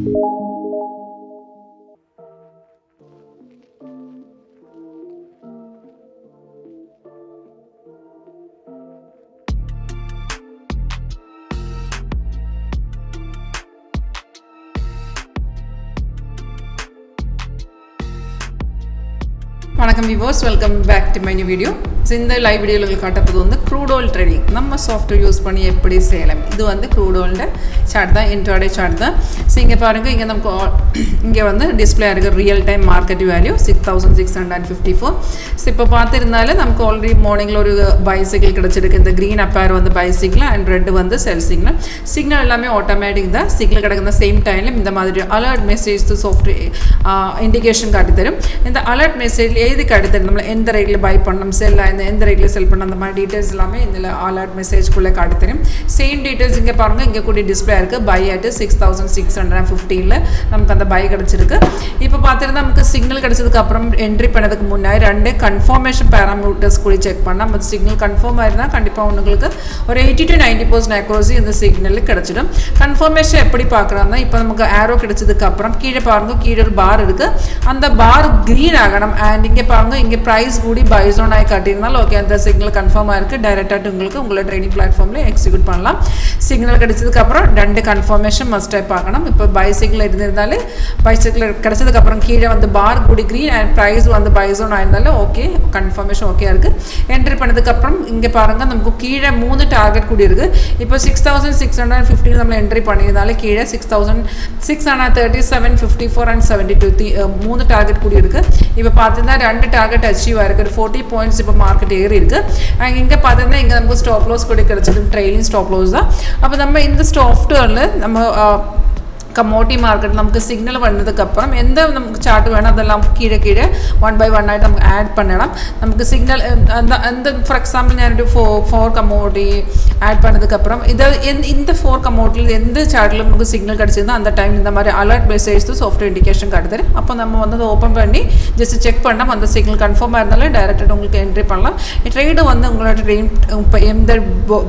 வணக்கம் viewers, welcome back to my new video. இந்த live வீடியோவில் காட்டப்போது வந்து crude oil trading. நம்ம சாஃப்ட்வேர் யூஸ் பண்ணி எப்படி செய்யலாம். இது வந்து crude oil சார்ட் தான், இன்ட்ராடே சார்ட் தான். ஸோ இங்கே பாருங்கள், இங்கே நமக்கு இங்கே வந்து டிஸ்பிளே ஆகிருக்கு real time market value 6654. So இப்போ பார்த்துருந்தாலும் நமக்கு ஆல்ரெடி மார்னிங்கில் ஒரு பைசைக்கிள் கிடச்சிருக்கு. இந்த க்ரீன் அப்பேர் வந்து பைசைக்கிள் அண்ட் ரெட் வந்து செல் சிக்னல். சிக்னல் எல்லாமே ஆட்டோமேட்டிக் தான். சிக்னல் கிடக்குற சேம் டைமில் இந்த மாதிரி அலர்ட் மெசேஜ் சாஃப்ட்வேர் இண்டிகேஷன் காட்டித்தரும். இந்த அலர்ட் மெசேஜ் எது காட்டித்தரும், நம்ம எந்த ரேட்டில் பை பண்ணணும், செல் எந்த ரேட்டில் செல் பண்ணணும், அந்த மாதிரி டீட்டெயில்ஸ் எல்லாமே இதில் அலர்ட் மெசேஜ்குள்ளே காட்டித்தரும். சேம் டீட்டெயில்ஸ் இங்கே பாருங்கள், இங்கே கூட டிஸ்பிளே இருக்குது. பை ஆட்டு 6615 நமக்கு அந்த பை கிடச்சிருக்கு. இப்போ பார்த்துருந்தா நமக்கு சிக்னல் கிடச்சதுக்கு அப்புறம் என்ட்ரி பண்ணதுக்கு முன்னாடி ரெண்டு கன்ஃபர்மேஷன் பேராமீட்டர்ஸ் கூட செக் பண்ணால் நம்ம சிக்னல் கன்ஃபார்ம் ஆயிருந்தால் கண்டிப்பாக உங்களுக்கு ஒரு 80 to 90% அக்யூரசி இந்த சிக்னலுக்கு கிடச்சிடும். கன்ஃபர்மேஷன் எப்படி பார்க்குறாங்கன்னா, இப்போ நமக்கு ஆரோ கிடச்சதுக்கு அப்புறம் கீழே பாருங்கள், கீழே ஒரு பார் இருக்குது. அந்த பார் க்ரீன் ஆகணும். அண்ட் இங்கே பாருங்கள், இங்கே ப்ரைஸ் கூடி பை ஜோன் ஆகி காட்டியிருந்தாலும் ஓகே, அந்த சிக்னல் கன்ஃபார்ம் ஆயிருக்கு. டைரெக்டாக உங்களுக்கு உங்களோட ட்ரேடிங் பிளாட்ஃபார்மில் எக்ஸிக்யூட் பண்ணலாம். சிக்னல் கிடைச்சதுக்கு அப்புறம் ரெண்டு கன்ஃபர்மேஷன் மஸ்ட்டாக பார்க்கணும். இப்போ பைசைக்கிள் இருந்திருந்தாலே பைசைக்கிள் கிடைச்சதுக்கப்புறம் கீழே வந்து பார் கூடி க்ரீன் அண்ட் ப்ரைஸ் வந்து பை ஜோன் ஆயிருந்தாலும் ஓகே, கன்ஃபர்மேஷன் ஓகே இருக்குது. என்ட்ரி பண்ணதுக்கப்புறம் இங்கே பாருங்கள், நமக்கு கீழே 3 டார்கெட் கூடி இருக்குது. இப்போ 6615 நம்ம என்ட்ரி பண்ணியிருந்தாலும் கீழே 6637, 54 and 72 3 டார்கெட் கூடி இருக்குது. இப்போ பார்த்தீங்கன்னா 2 டார்கெட் அச்சீவ் ஆயிருக்கு. 40 பாயிண்ட்ஸ் இப்போ மார்க்கெட் ஏறி இருக்குது. இங்கே பார்த்தீங்கன்னா இங்கே நமக்கு ஸ்டாப் லாஸ் கூட கிடைச்சது, ட்ரெயிலிங் ஸ்டாப் லாஸ் தான். அப்போ நம்ம இந்த சாஃப்ட்வேரில் நம்ம கமோடிட்டி மார்க்கெட் நமக்கு சிக்னல் வந்ததுக்கப்புறம் எந்த நமக்கு சார்ட் வேணும் அதெல்லாம் கீழே 1 by 1 ஆகிட்டு நமக்கு ஆட் பண்ணலாம். நமக்கு சிக்னல் அந்த ஃபார் எக்ஸாம்பிள் நான் 4 கமோடிட்டி ஆட் பண்ணதுக்கப்புறம் இந்த 4 கமோடிட்டியில் எந்த சார்ட்டில் நமக்கு சிக்னல் கிடச்சிருந்தோ அந்த டைம் இந்த மாதிரி அலர்ட் மெசேஜ் சாஃப்ட்வேர் இண்டிகேஷன் காட்டுது. அப்போ நம்ம வந்து அதை ஓப்பன் பண்ணி ஜஸ்ட் செக் பண்ணால் அந்த சிக்னல் கன்ஃபார்மாக இருந்தாலும் டைரெக்டாக உங்களுக்கு என்ட்ரி பண்ணலாம். ட்ரேடு வந்து உங்களோட இப்போ எந்த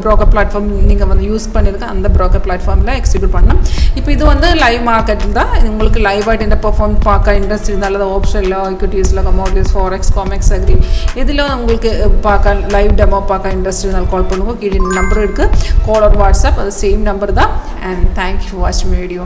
ப்ரோக்கர் பிளாட்ஃபார்ம் நீங்கள் வந்து யூஸ் பண்ணியிருக்க அந்த ப்ரோக்கர் பிளாட்ஃபார்மில் எக்ஸிக்யூட் பண்ணலாம். இப்போ இது வந்து லைவ் மார்க்கெட்டில் தான். உங்களுக்கு லைவ் ஆகிட்டு இந்த பெர்ஃபார்ம் பார்க்க இன்ட்ரெஸ்ட் இருந்தாலும் அது ஆப்ஷனில், ஈக்விட்டிஸில், கமோடிட்டிஸ், ஃபாரெக்ஸ், 𝐂𝐸𝐴𝐺, இதில் உங்களுக்கு பார்க்க லைவ் டெமோ பார்க்க இன்ட்ரெஸ்ட் இருந்தாலும் கால் பண்ணுவோம். கீழே நம்பர் இருக்குது, கால் ஆர் வாட்ஸ்அப், அது சேம் நம்பர் தான். அண்ட் தேங்க்யூ ஃபார் வாட்சிங் வீடியோ.